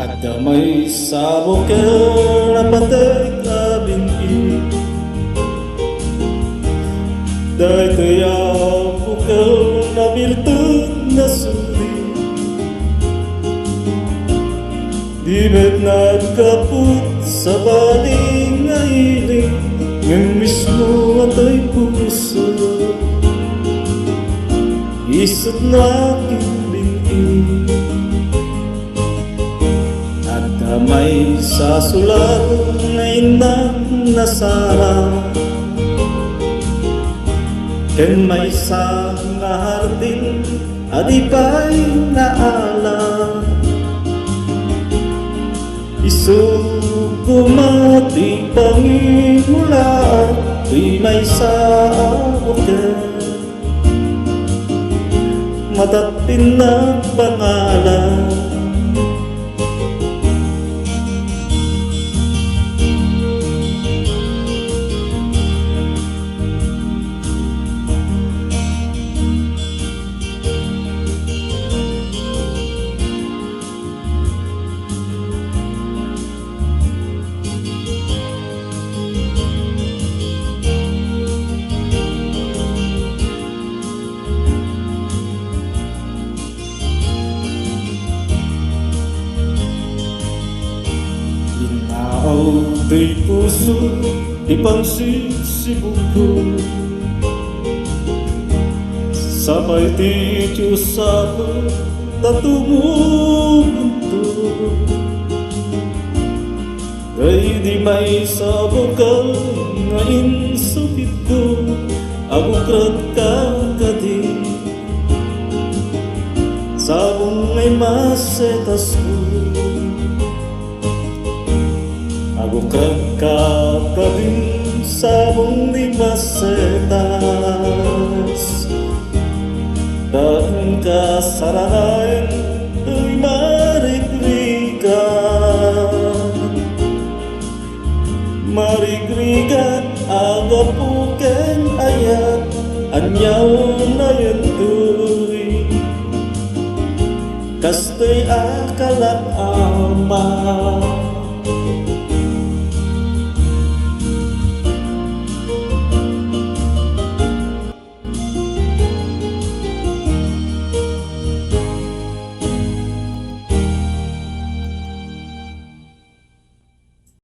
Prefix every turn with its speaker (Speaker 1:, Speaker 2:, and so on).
Speaker 1: At damay sa buka na patay kabingi dahil kaya buka na virtud na suri di ba't nagkaput sa baling na hiling ng mismo ata'y puso isot na aking bingi at damay sa sulat na inang nasara ken may isang hardin adipay naala isugumati pangimula di may sa abukan matapin na pangalan di puso ipangsisibog ko sabay ti Diyos ako tatumugunto day di may sabukal nga insupit ko agukrat ka kadi sabong ngay masetas ko agukrat ka pa din sabong di masetas dahil ka saranayan ay marigrigan agapuken ayat anyaw na yantuy kastoy akalat ama